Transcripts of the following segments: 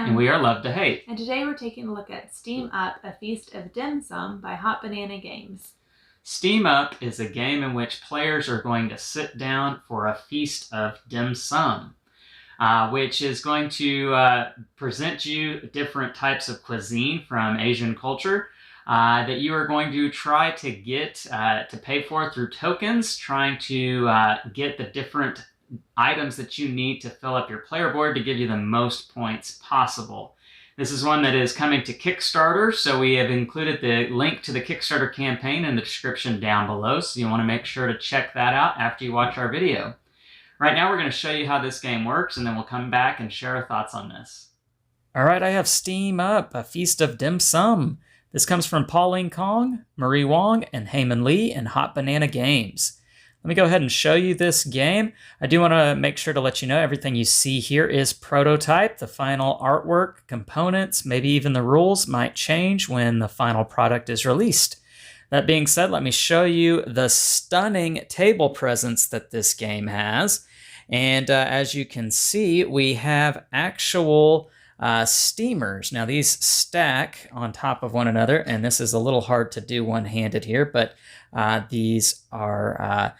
Pam. And we are Love to Hate. And today we're taking a look at Steam Up, A Feast of Dim Sum by Hot Banana Games. Steam Up is a game in which players are going to sit down for a feast of dim sum, which is going to present you different types of cuisine from Asian culture that you are going to try to get to pay for through tokens, trying to get the different items that you need to fill up your player board to give you the most points possible. This is one that is coming to Kickstarter, so we have included the link to the Kickstarter campaign in the description down below, so you want to make sure to check that out after you watch our video. Right now we're going to show you how this game works, and then we'll come back and share our thoughts on this. All right, I have Steam Up, A Feast of Dim Sum. This comes from Pauline Kong, Marie Wong, and Heyman Lee and Hot Banana Games. Let me go ahead and show you this game. I do want to make sure to let you know everything you see here is prototype. The final artwork, components, maybe even the rules might change when the final product is released. That being said, let me show you the stunning table presence that this game has. And as you can see, we have actual steamers. Now these stack on top of one another, and this is a little hard to do one-handed here, but these are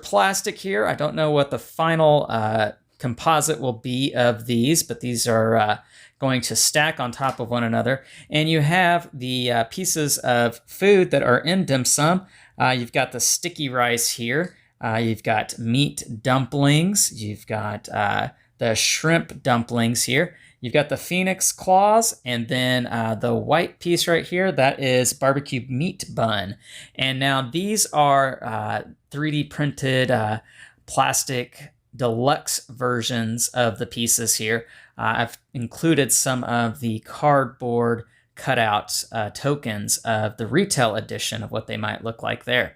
plastic here. I don't know what the final composite will be of these, but these are going to stack on top of one another. And you have the pieces of food that are in dim sum. You've got the sticky rice here. You've got meat dumplings. You've got the shrimp dumplings here. You've got the phoenix claws, and then the white piece right here, that is barbecue meat bun. And now these are 3D printed plastic deluxe versions of the pieces here. I've included some of the cardboard cutout tokens of the retail edition of what they might look like there.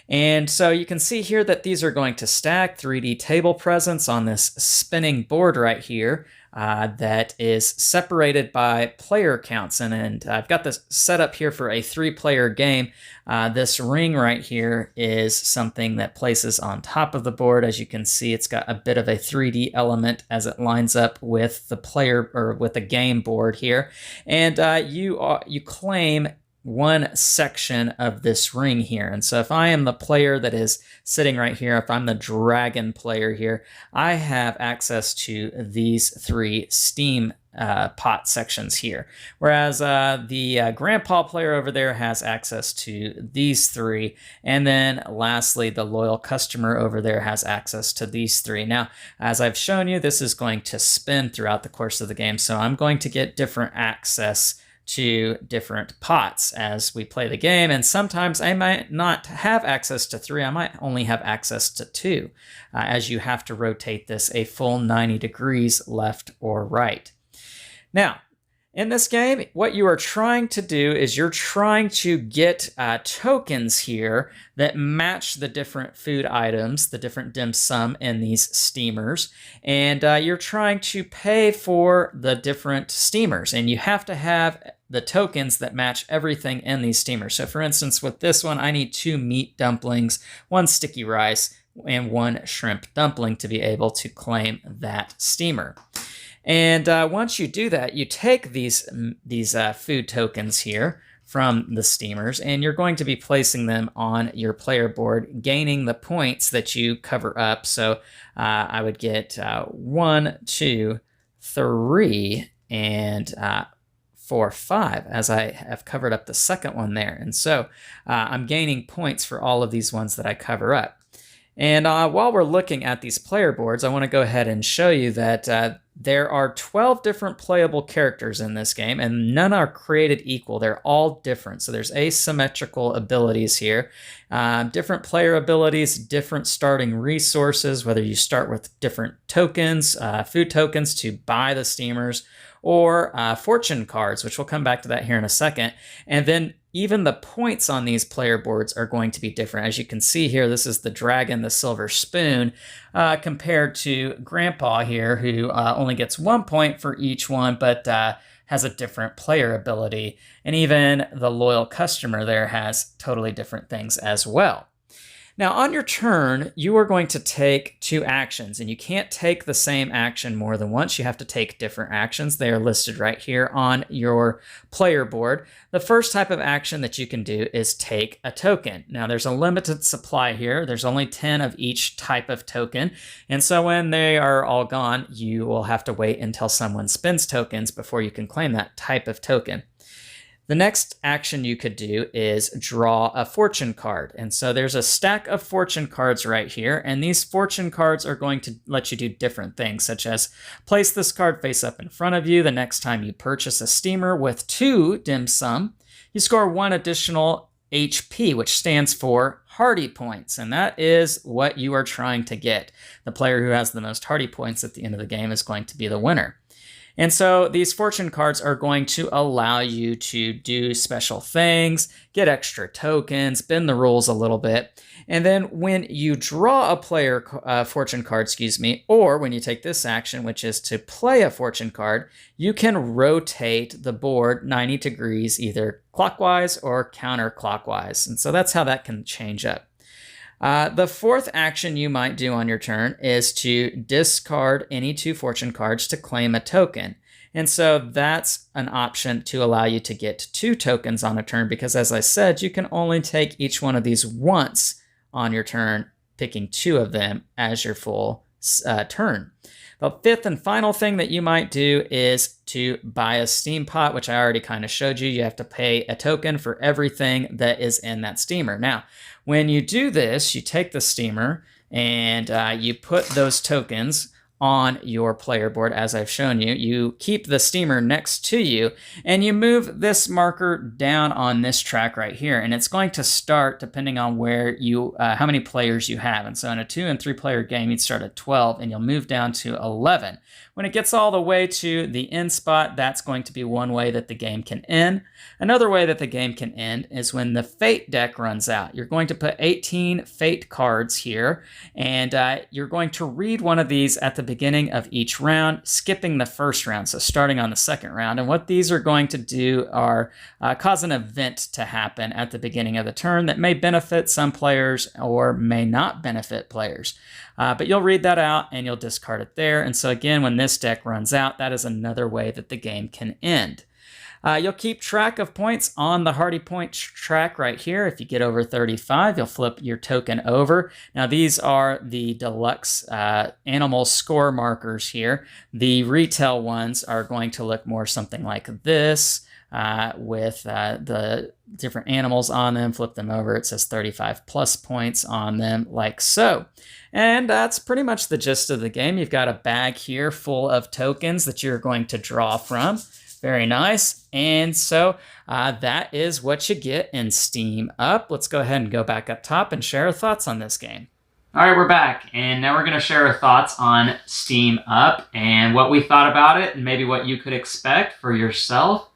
And so you can see here that these are going to stack 3D table presence on this spinning board right here that is separated by player counts. And I've got this set up here for a 3-player game. This ring right here is something that places on top of the board. As you can see, it's got a bit of a 3D element as it lines up with the player or with the game board here. And you claim one section of this ring here. And so if I am the player that is sitting right here, if I'm the dragon player here, I have access to these 3 steam pot sections here. Whereas the grandpa player over there has access to these 3. And then lastly, the loyal customer over there has access to these 3. Now, as I've shown you, this is going to spin throughout the course of the game. So I'm going to get different access to different pots as we play the game, and sometimes I might not have access to 3, I might only have access to 2, as you have to rotate this a full 90 degrees left or right. Now, in this game, what you are trying to do is you're trying to get tokens here that match the different food items, the different dim sum in these steamers, and you're trying to pay for the different steamers, and you have to have the tokens that match everything in these steamers. So for instance, with this one, I need 2 meat dumplings, 1 sticky rice, and 1 shrimp dumpling to be able to claim that steamer. And once you do that, you take these food tokens here from the steamers, and you're going to be placing them on your player board, gaining the points that you cover up. So I would get 1, 2, 3, and 4, 5, as I have covered up the second one there. And so I'm gaining points for all of these ones that I cover up. And while we're looking at these player boards, I want to go ahead and show you that there are 12 different playable characters in this game, and none are created equal. They're all different. So there's asymmetrical abilities here. Different player abilities, different starting resources, whether you start with different tokens, food tokens to buy the steamers, or fortune cards, which we'll come back to that here in a second. And then even the points on these player boards are going to be different. As you can see here, this is the dragon, the silver spoon, compared to Grandpa here, who only gets 1 point for each one, but has a different player ability. And even the loyal customer there has totally different things as well. Now, on your turn, you are going to take 2 actions, and you can't take the same action more than once. You have to take different actions. They are listed right here on your player board. The first type of action that you can do is take a token. Now, there's a limited supply here. There's only 10 of each type of token, and so when they are all gone, you will have to wait until someone spends tokens before you can claim that type of token. The next action you could do is draw a fortune card. And so there's a stack of fortune cards right here. And these fortune cards are going to let you do different things, such as place this card face up in front of you the next time you purchase a steamer with 2 dim sum. You score 1 additional HP, which stands for hardy points. And that is what you are trying to get. The player who has the most hardy points at the end of the game is going to be the winner. And so these fortune cards are going to allow you to do special things, get extra tokens, bend the rules a little bit. And then when you draw a player fortune card, or when you take this action, which is to play a fortune card, you can rotate the board 90 degrees, either clockwise or counterclockwise. And so that's how that can change up. The fourth action you might do on your turn is to discard any 2 fortune cards to claim a token. And so that's an option to allow you to get 2 tokens on a turn because, as I said, you can only take each one of these once on your turn, picking 2 of them as your full turn. The fifth and final thing that you might do is to buy a steam pot, which I already kind of showed you. You have to pay a token for everything that is in that steamer. Now, when you do this, you take the steamer and you put those tokens on your player board, as I've shown you. You keep the steamer next to you, and you move this marker down on this track right here, and it's going to start depending on where you, how many players you have. And so in a 2 and 3 player game, you'd start at 12, and you'll move down to 11. When it gets all the way to the end spot, that's going to be one way that the game can end. Another way that the game can end is when the fate deck runs out. You're going to put 18 fate cards here, and you're going to read one of these at the beginning of each round, skipping the first round, so starting on the second round. And what these are going to do are cause an event to happen at the beginning of the turn that may benefit some players or may not benefit players. But you'll read that out and you'll discard it there. And so again, when this deck runs out, that is another way that the game can end. You'll keep track of points on the hardy point track right here. If you get over 35, you'll flip your token over. Now, these are the deluxe animal score markers here. The retail ones are going to look more something like this with the different animals on them. Flip them over. It says 35 plus points on them, like so. And that's pretty much the gist of the game. You've got a bag here full of tokens that you're going to draw from. Very nice. And so that is what you get in Steam Up. Let's go ahead and go back up top and share our thoughts on this game. All right, we're back, and now we're going to share our thoughts on Steam Up and what we thought about it and maybe what you could expect for yourself.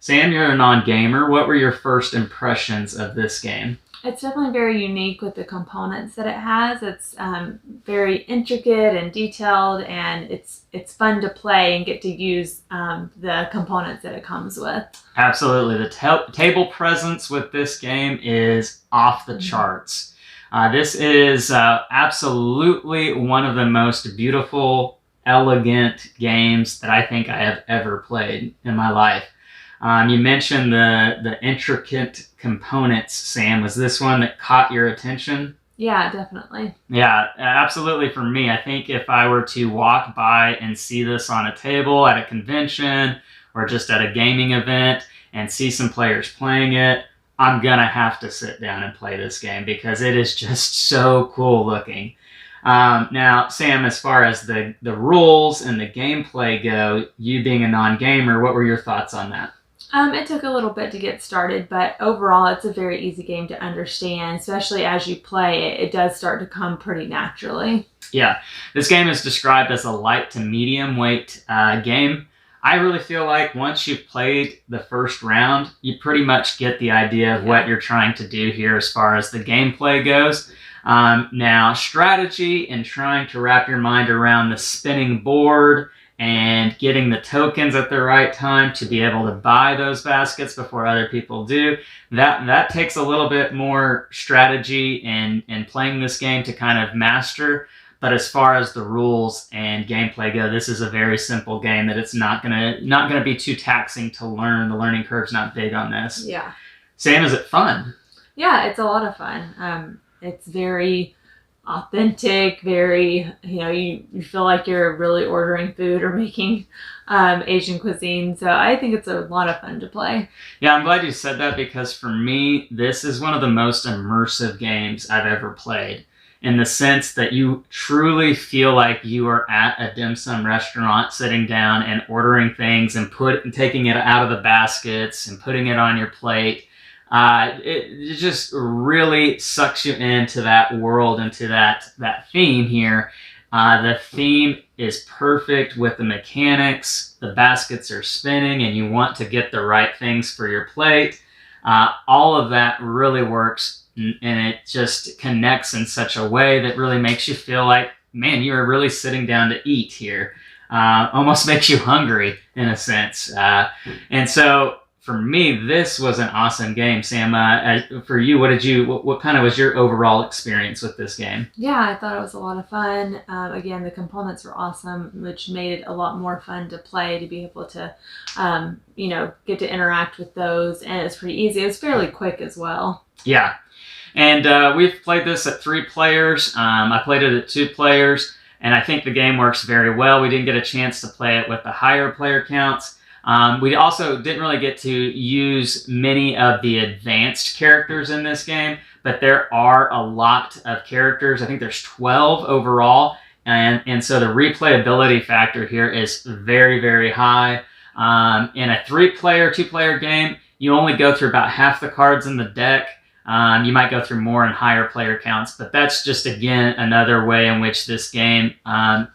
Sam, you're a non-gamer. What were your first impressions of this game? It's definitely very unique with the components that it has. It's very intricate and detailed, and it's fun to play and get to use the components that it comes with. Absolutely. The table presence with this game is off the charts. This is absolutely one of the most beautiful, elegant games that I think I have ever played in my life. You mentioned the intricate components, Sam. Was this one that caught your attention? Yeah, definitely. Yeah, absolutely for me. I think if I were to walk by and see this on a table at a convention or just at a gaming event and see some players playing it, I'm going to have to sit down and play this game because it is just so cool looking. Now, Sam, as far as the rules and the gameplay go, you being a non-gamer, what were your thoughts on that? It took a little bit to get started, but overall it's a very easy game to understand, especially as you play it. It does start to come pretty naturally. Yeah, this game is described as a light to medium weight game. I really feel like once you've played the first round, you pretty much get the idea of what you're trying to do here as far as the gameplay goes. Now, strategy and trying to wrap your mind around the spinning board and getting the tokens at the right time to be able to buy those baskets before other people do. That takes a little bit more strategy and playing this game to kind of master. But as far as the rules and gameplay go, this is a very simple game that it's not gonna be too taxing to learn. The learning curve's not big on this. Yeah. Sam, is it fun? Yeah, it's a lot of fun. It's very authentic, very, you feel like you're really ordering food or making Asian cuisine. So I think it's a lot of fun to play. Yeah, I'm glad you said that, because for me, this is one of the most immersive games I've ever played, in the sense that you truly feel like you are at a dim sum restaurant, sitting down and ordering things and taking it out of the baskets and putting it on your plate. It just really sucks you into that world, into that theme here. The theme is perfect with the mechanics. The baskets are spinning and you want to get the right things for your plate. All of that really works, and it just connects in such a way that really makes you feel like, man, you are really sitting down to eat here. Almost makes you hungry in a sense. And so for me, this was an awesome game. Sam, for you, what kind of was your overall experience with this game? Yeah, I thought it was a lot of fun. Again, the components were awesome, which made it a lot more fun to play, to be able to, get to interact with those. And it's pretty easy. It was fairly quick as well. Yeah. And we've played this at 3 players. I played it at 2 players, and I think the game works very well. We didn't get a chance to play it with the higher player counts. We also didn't really get to use many of the advanced characters in this game, but there are a lot of characters. I think there's 12 overall, and so the replayability factor here is very, very high. In a 3-player, 2-player game, you only go through about half the cards in the deck. You might go through more in higher player counts, but that's just, again, another way in which this game,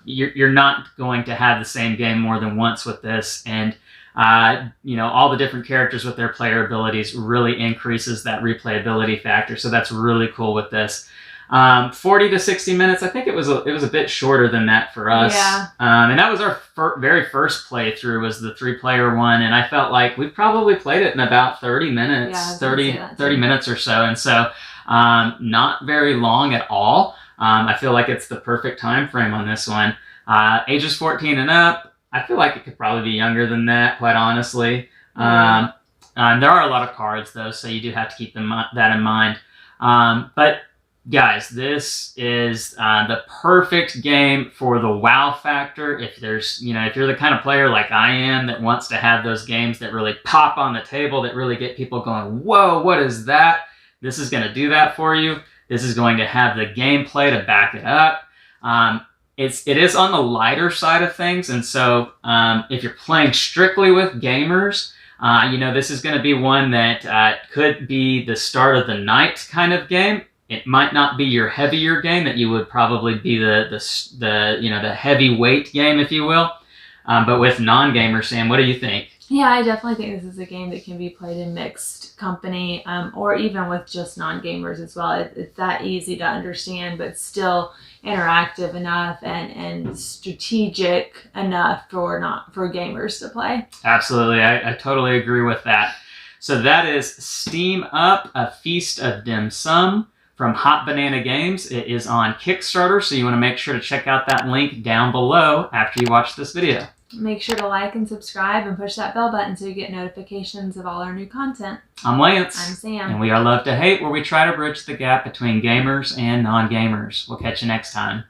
you're not going to have the same game more than once with this. And all the different characters with their player abilities really increases that replayability factor. So that's really cool with this. 40 to 60 minutes. I think it was a bit shorter than that for us. Yeah. And that was our very first playthrough, was the 3-player one. And I felt like we probably played it in about 30 minutes, Yeah, 30 minutes or so. And so, not very long at all. I feel like it's the perfect time frame on this one. Ages 14 and up. I feel like it could probably be younger than that, quite honestly. There are a lot of cards, though, so you do have to keep that in mind. But guys, this is the perfect game for the wow factor. If you're the kind of player like I am that wants to have those games that really pop on the table, that really get people going, whoa, what is that? This is going to do that for you. This is going to have the gameplay to back it up. It is on the lighter side of things, and so if you're playing strictly with gamers, this is going to be one that could be the start of the night kind of game. It might not be your heavier game, that you would probably be the heavyweight game, if you will. But with non-gamers, Sam, what do you think? Yeah, I definitely think this is a game that can be played in mixed company, or even with just non-gamers as well. It's that easy to understand, but still interactive enough and strategic enough for gamers to play. Absolutely, I totally agree with that. So that is Steam Up, A Feast of Dim Sum from Hot Banana Games. It is on Kickstarter, so you want to make sure to check out that link down below after you watch this video. Make sure to like and subscribe and push that bell button so you get notifications of all our new content. I'm Lance. I'm Sam. And we are Love to Hate, where we try to bridge the gap between gamers and non-gamers. We'll catch you next time.